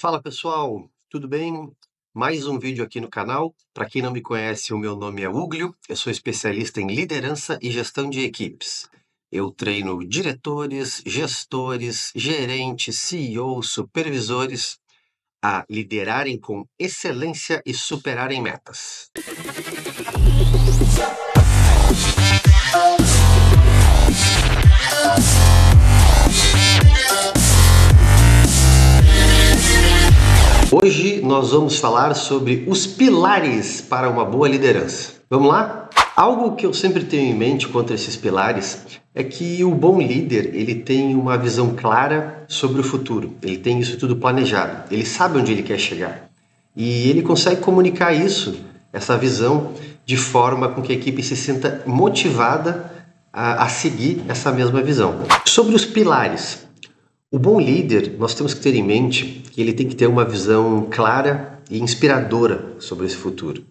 Fala pessoal, tudo bem? Mais um vídeo aqui no canal. Para quem não me conhece, o meu nome é Uglio, eu sou especialista em liderança e gestão de equipes. Eu treino diretores, gestores, gerentes, CEOs, supervisores a liderarem com excelência e superarem metas. Hoje nós vamos falar sobre os pilares para uma boa liderança. Vamos lá? Algo que eu sempre tenho em mente quanto a esses pilares é que o bom líder, ele tem uma visão clara sobre o futuro. Ele tem isso tudo planejado. Ele sabe onde ele quer chegar. E ele consegue comunicar isso, essa visão, de forma com que a equipe se sinta motivada a seguir essa mesma visão. Sobre os pilares. O bom líder, nós temos que ter em mente que ele tem que ter uma visão clara e inspiradora sobre esse futuro.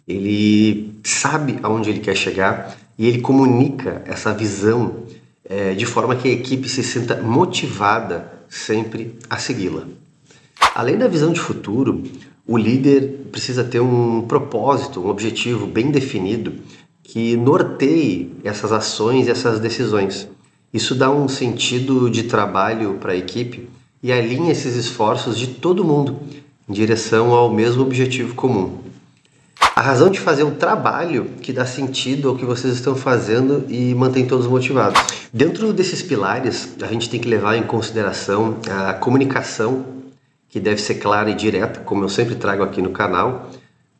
Ele sabe aonde ele quer chegar e ele comunica essa visão de forma que a equipe se sinta motivada sempre a segui-la. Além da visão de futuro, o líder precisa ter um propósito, um objetivo bem definido que norteie essas ações e essas decisões. Isso dá um sentido de trabalho para a equipe e alinha esses esforços de todo mundo em direção ao mesmo objetivo comum. A razão de fazer um trabalho que dá sentido ao que vocês estão fazendo e mantém todos motivados. Dentro desses pilares, a gente tem que levar em consideração a comunicação, que deve ser clara e direta, como eu sempre trago aqui no canal,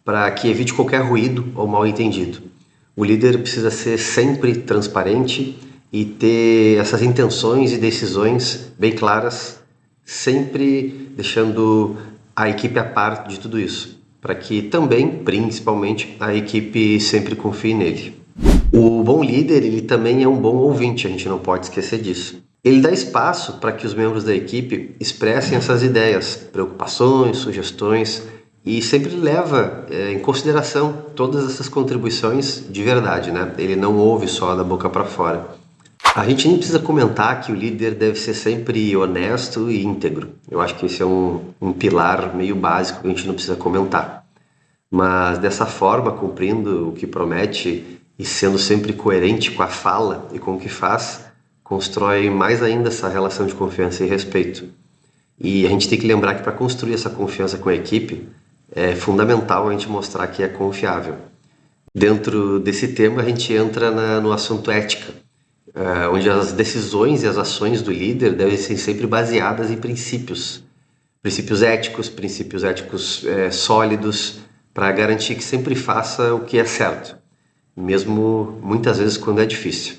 para que evite qualquer ruído ou mal-entendido. O líder precisa ser sempre transparente e ter essas intenções e decisões bem claras, sempre deixando a equipe a par de tudo isso, para que também, principalmente, a equipe sempre confie nele. O bom líder, ele também é um bom ouvinte, a gente não pode esquecer disso. Ele dá espaço para que os membros da equipe expressem essas ideias, preocupações, sugestões e sempre leva em consideração todas essas contribuições de verdade, né? Ele não ouve só da boca para fora. A gente nem precisa comentar que o líder deve ser sempre honesto e íntegro. Eu acho que esse é um pilar meio básico que a gente não precisa comentar. Mas dessa forma, cumprindo o que promete e sendo sempre coerente com a fala e com o que faz, constrói mais ainda essa relação de confiança e respeito. E a gente tem que lembrar que para construir essa confiança com a equipe, é fundamental a gente mostrar que é confiável. Dentro desse tema, a gente entra no assunto ética, onde as decisões e as ações do líder devem ser sempre baseadas em princípios éticos sólidos, para garantir que sempre faça o que é certo, mesmo muitas vezes quando é difícil.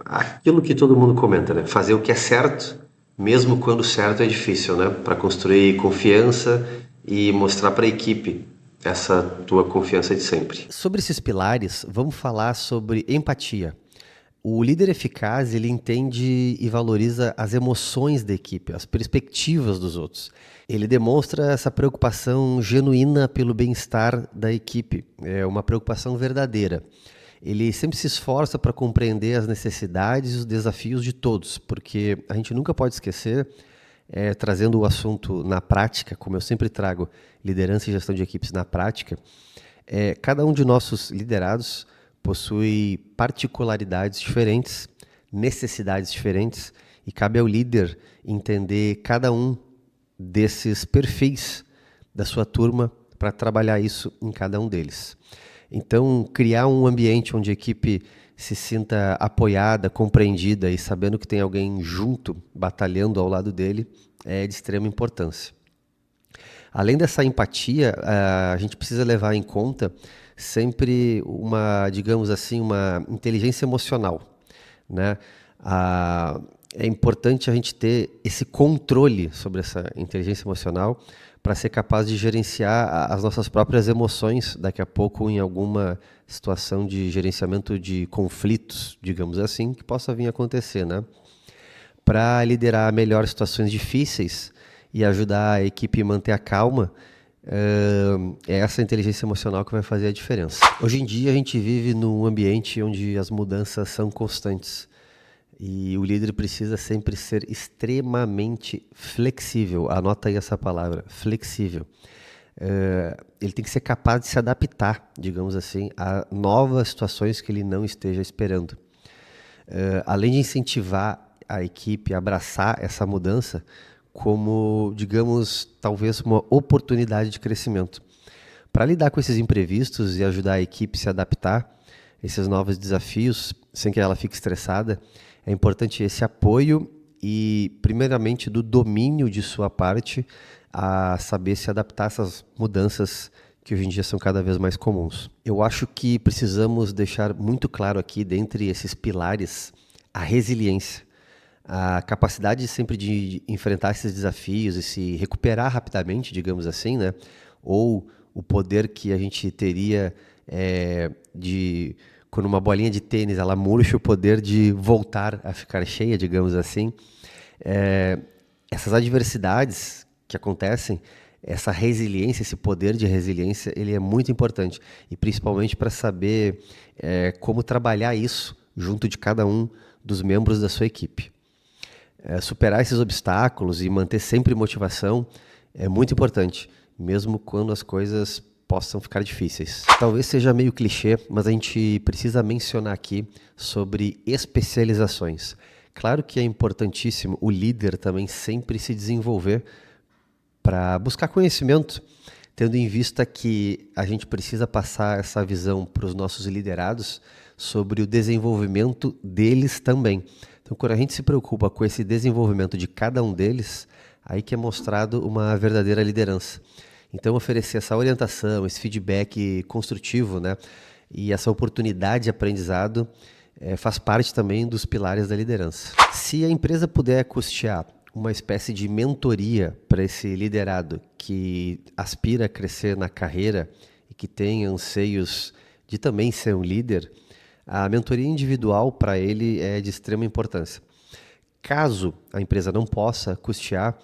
Aquilo que todo mundo comenta, né? Fazer o que é certo, mesmo quando o certo é difícil, né? Para construir confiança e mostrar para a equipe essa tua confiança de sempre. Sobre esses pilares, vamos falar sobre empatia. O líder eficaz, ele entende e valoriza as emoções da equipe, as perspectivas dos outros. Ele demonstra essa preocupação genuína pelo bem-estar da equipe, é uma preocupação verdadeira. Ele sempre se esforça para compreender as necessidades e os desafios de todos, porque a gente nunca pode esquecer, trazendo o assunto na prática, como eu sempre trago liderança e gestão de equipes na prática, cada um de nossos liderados possui particularidades diferentes, necessidades diferentes, e cabe ao líder entender cada um desses perfis da sua turma para trabalhar isso em cada um deles. Então, criar um ambiente onde a equipe se sinta apoiada, compreendida e sabendo que tem alguém junto, batalhando ao lado dele, é de extrema importância. Além dessa empatia, a gente precisa levar em conta sempre digamos assim, uma inteligência emocional, né? É importante a gente ter esse controle sobre essa inteligência emocional para ser capaz de gerenciar as nossas próprias emoções daqui a pouco em alguma situação de gerenciamento de conflitos, digamos assim, que possa vir a acontecer, né? Para liderar melhor situações difíceis e ajudar a equipe a manter a calma, é essa inteligência emocional que vai fazer a diferença. Hoje em dia a gente vive num ambiente onde as mudanças são constantes E o líder precisa sempre ser extremamente flexível. Anota aí essa palavra, flexível. Ele tem que ser capaz de se adaptar, digamos assim, a novas situações que ele não esteja esperando. Além de incentivar a equipe a abraçar essa mudança como, digamos, talvez uma oportunidade de crescimento. Para lidar com esses imprevistos e ajudar a equipe a se adaptar a esses novos desafios, sem que ela fique estressada, é importante esse apoio e, primeiramente, do domínio de sua parte a saber se adaptar a essas mudanças que hoje em dia são cada vez mais comuns. Eu acho que precisamos deixar muito claro aqui, dentre esses pilares, a resiliência, a capacidade sempre de enfrentar esses desafios e se recuperar rapidamente, digamos assim, né? Ou o poder que a gente teria de, quando uma bolinha de tênis ela murcha, o poder de voltar a ficar cheia, digamos assim. Essas adversidades que acontecem, essa resiliência, esse poder de resiliência, ele é muito importante. E principalmente para saber como trabalhar isso junto de cada um dos membros da sua equipe. Superar esses obstáculos e manter sempre motivação é muito importante, mesmo quando as coisas possam ficar difíceis. Talvez seja meio clichê, mas a gente precisa mencionar aqui sobre especializações. Claro que é importantíssimo o líder também sempre se desenvolver para buscar conhecimento, tendo em vista que a gente precisa passar essa visão para os nossos liderados sobre o desenvolvimento deles também. Então, quando a gente se preocupa com esse desenvolvimento de cada um deles, aí que é mostrado uma verdadeira liderança. Então, oferecer essa orientação, esse feedback construtivo, né, e essa oportunidade de aprendizado faz parte também dos pilares da liderança. Se a empresa puder custear uma espécie de mentoria para esse liderado que aspira a crescer na carreira e que tem anseios de também ser um líder, a mentoria individual para ele é de extrema importância. Caso a empresa não possa custear,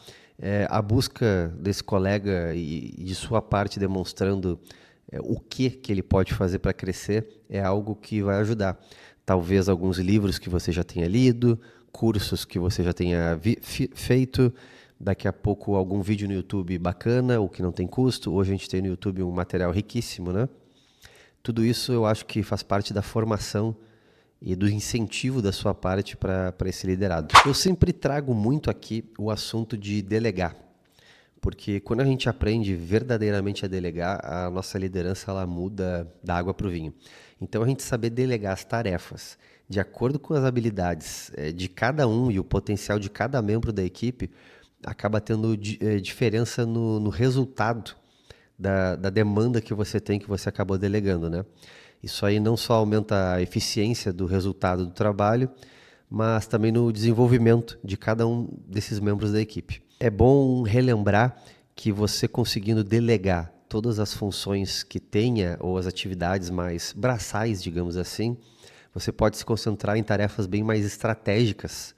a busca desse colega e de sua parte demonstrando o que ele pode fazer para crescer é algo que vai ajudar. Talvez alguns livros que você já tenha lido, cursos que você já tenha feito, daqui a pouco algum vídeo no YouTube bacana, ou que não tem custo. Hoje a gente tem no YouTube um material riquíssimo, né? Tudo isso eu acho que faz parte da formação e do incentivo da sua parte para esse liderado. Eu sempre trago muito aqui o assunto de delegar, porque quando a gente aprende verdadeiramente a delegar, a nossa liderança ela muda da água para o vinho. Então a gente saber delegar as tarefas de acordo com as habilidades de cada um e o potencial de cada membro da equipe acaba tendo diferença no resultado da demanda que você tem, que você acabou delegando, né? Isso aí não só aumenta a eficiência do resultado do trabalho, mas também no desenvolvimento de cada um desses membros da equipe. É bom relembrar que você conseguindo delegar todas as funções que tenha ou as atividades mais braçais, digamos assim, você pode se concentrar em tarefas bem mais estratégicas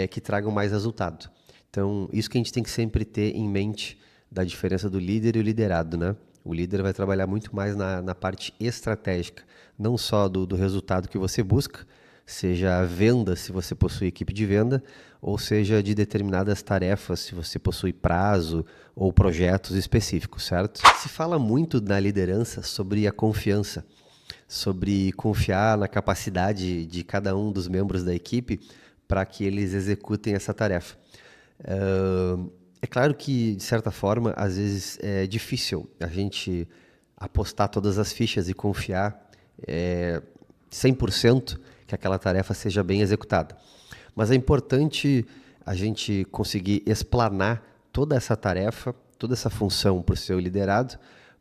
que tragam mais resultado. Então, isso que a gente tem que sempre ter em mente da diferença do líder e o liderado, né? O líder vai trabalhar muito mais na parte estratégica, não só do resultado que você busca, seja a venda, se você possui equipe de venda, ou seja de determinadas tarefas, se você possui prazo ou projetos específicos, certo? Se fala muito na liderança sobre a confiança, sobre confiar na capacidade de cada um dos membros da equipe para que eles executem essa tarefa. É claro que, de certa forma, às vezes é difícil a gente apostar todas as fichas e confiar 100% que aquela tarefa seja bem executada. Mas é importante a gente conseguir explanar toda essa tarefa, toda essa função para o seu liderado,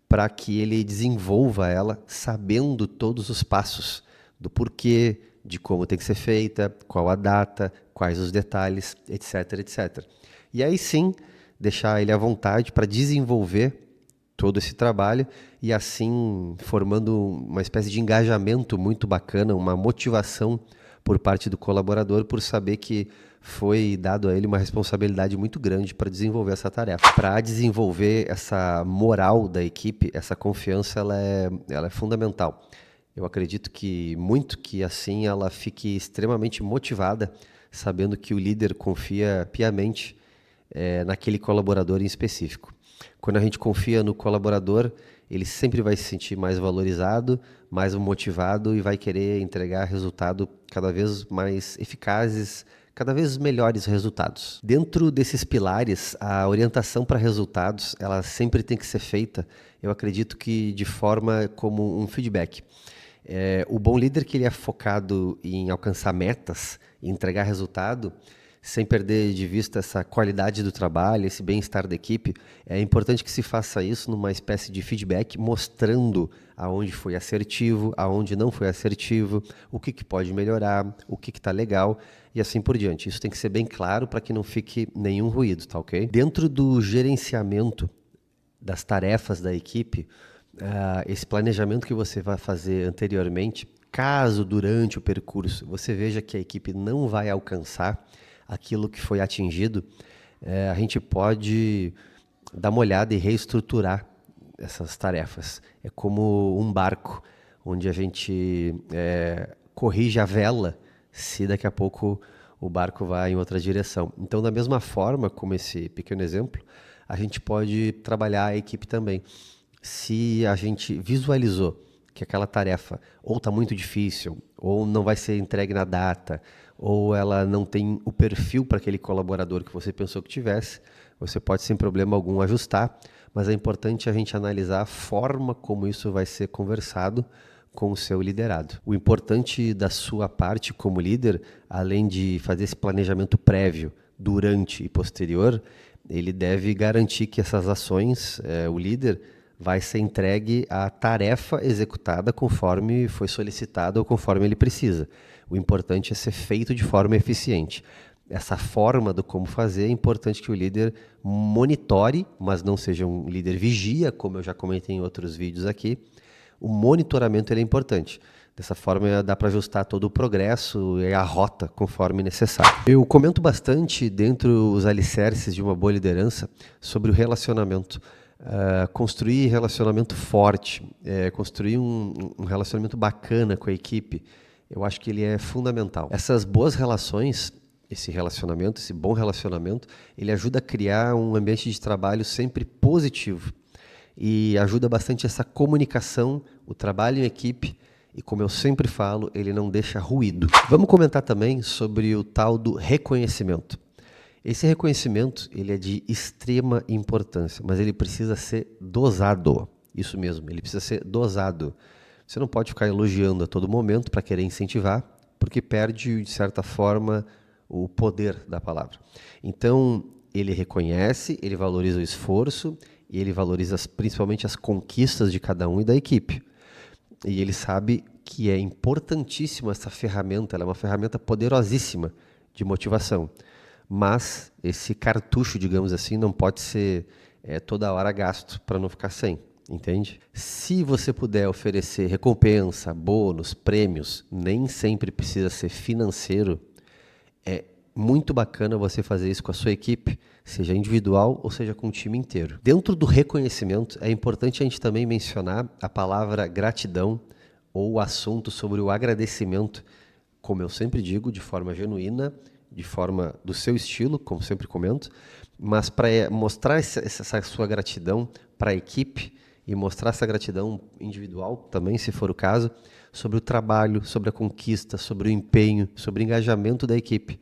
para que ele desenvolva ela sabendo todos os passos do porquê, de como tem que ser feita, qual a data, quais os detalhes, etc, etc. E aí sim, deixar ele à vontade para desenvolver todo esse trabalho e assim formando uma espécie de engajamento muito bacana, uma motivação por parte do colaborador por saber que foi dado a ele uma responsabilidade muito grande para desenvolver essa tarefa. Para desenvolver essa moral da equipe, essa confiança, ela é fundamental. Eu acredito que muito que assim ela fique extremamente motivada, sabendo que o líder confia piamente naquele colaborador em específico. Quando a gente confia no colaborador, ele sempre vai se sentir mais valorizado, mais motivado e vai querer entregar resultado cada vez mais eficazes, cada vez melhores resultados. Dentro desses pilares, a orientação para resultados, ela sempre tem que ser feita, eu acredito que de forma como um feedback. O bom líder que ele é focado em alcançar metas e entregar resultado, sem perder de vista essa qualidade do trabalho, esse bem-estar da equipe, é importante que se faça isso numa espécie de feedback, mostrando aonde foi assertivo, aonde não foi assertivo, o que pode melhorar, o que está legal e assim por diante. Isso tem que ser bem claro para que não fique nenhum ruído, tá ok? Dentro do gerenciamento das tarefas da equipe, esse planejamento que você vai fazer anteriormente, caso durante o percurso você veja que a equipe não vai alcançar aquilo que foi atingido, a gente pode dar uma olhada e reestruturar essas tarefas. É como um barco, onde a gente corrige a vela se daqui a pouco o barco vai em outra direção. Então, da mesma forma, como esse pequeno exemplo, a gente pode trabalhar a equipe também. Se a gente visualizou que aquela tarefa ou está muito difícil, ou não vai ser entregue na data, ou ela não tem o perfil para aquele colaborador que você pensou que tivesse, você pode sem problema algum ajustar, mas é importante a gente analisar a forma como isso vai ser conversado com o seu liderado. O importante da sua parte como líder, além de fazer esse planejamento prévio, durante e posterior, ele deve garantir que essas ações, o líder, vai ser entregue a tarefa executada conforme foi solicitada ou conforme ele precisa. O importante é ser feito de forma eficiente. Essa forma do como fazer é importante que o líder monitore, mas não seja um líder vigia, como eu já comentei em outros vídeos aqui. O monitoramento ele é importante. Dessa forma dá para ajustar todo o progresso e a rota conforme necessário. Eu comento bastante dentro os alicerces de uma boa liderança sobre o relacionamento. Construir relacionamento forte, construir um relacionamento bacana com a equipe, eu acho que ele é fundamental. Essas boas relações, esse relacionamento, esse bom relacionamento, ele ajuda a criar um ambiente de trabalho sempre positivo e ajuda bastante essa comunicação, o trabalho em equipe e, como eu sempre falo, ele não deixa ruído. Vamos comentar também sobre o tal do reconhecimento. Esse reconhecimento ele é de extrema importância, mas ele precisa ser dosado. Isso mesmo, ele precisa ser dosado. Você não pode ficar elogiando a todo momento para querer incentivar, porque perde, de certa forma, o poder da palavra. Então, ele reconhece, ele valoriza o esforço e ele valoriza principalmente as conquistas de cada um e da equipe. E ele sabe que é importantíssima essa ferramenta, ela é uma ferramenta poderosíssima de motivação. Mas esse cartucho, digamos assim, não pode ser toda hora gasto para não ficar sem, entende? Se você puder oferecer recompensa, bônus, prêmios, nem sempre precisa ser financeiro, é muito bacana você fazer isso com a sua equipe, seja individual ou seja com o time inteiro. Dentro do reconhecimento, é importante a gente também mencionar a palavra gratidão ou o assunto sobre o agradecimento, como eu sempre digo, de forma genuína, de forma do seu estilo, como sempre comento, mas para mostrar essa sua gratidão para a equipe e mostrar essa gratidão individual também, se for o caso, sobre o trabalho, sobre a conquista, sobre o empenho, sobre o engajamento da equipe.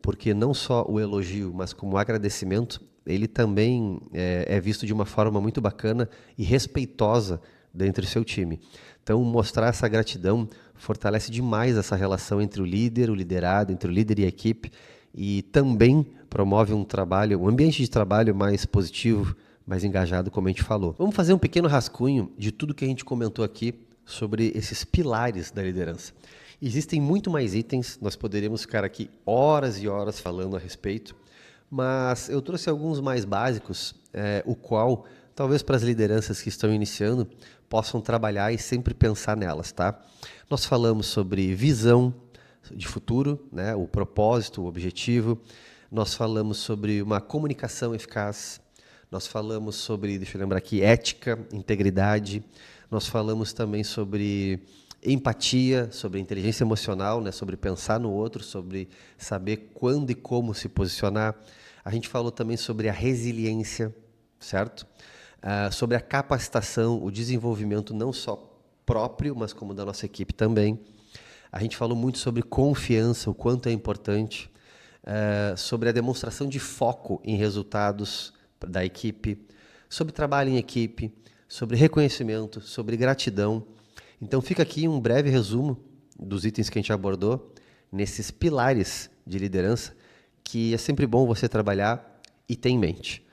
Porque não só o elogio, mas como o agradecimento, ele também é visto de uma forma muito bacana e respeitosa dentro do seu time. Então, mostrar essa gratidão fortalece demais essa relação entre o líder, o liderado, entre o líder e a equipe, e também promove um ambiente de trabalho mais positivo, mais engajado, como a gente falou. Vamos fazer um pequeno rascunho de tudo que a gente comentou aqui sobre esses pilares da liderança. Existem muito mais itens, nós poderíamos ficar aqui horas e horas falando a respeito, mas eu trouxe alguns mais básicos, o qual, talvez para as lideranças que estão iniciando, possam trabalhar e sempre pensar nelas, tá? Nós falamos sobre visão de futuro, né? O propósito, o objetivo. Nós falamos sobre uma comunicação eficaz. Nós falamos sobre, deixa eu lembrar aqui, ética, integridade. Nós falamos também sobre empatia, sobre inteligência emocional, né, sobre pensar no outro, sobre saber quando e como se posicionar. A gente falou também sobre a resiliência, certo? Sobre a capacitação, o desenvolvimento não só próprio, mas como da nossa equipe também. A gente falou muito sobre confiança, o quanto é importante, sobre a demonstração de foco em resultados da equipe, sobre trabalho em equipe, sobre reconhecimento, sobre gratidão. Então fica aqui um breve resumo dos itens que a gente abordou nesses pilares de liderança que é sempre bom você trabalhar e ter em mente.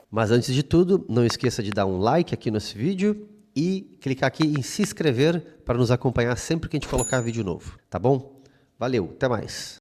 Mas antes de tudo, não esqueça de dar um like aqui nesse vídeo e clicar aqui em se inscrever para nos acompanhar sempre que a gente colocar vídeo novo, tá bom? Valeu, até mais!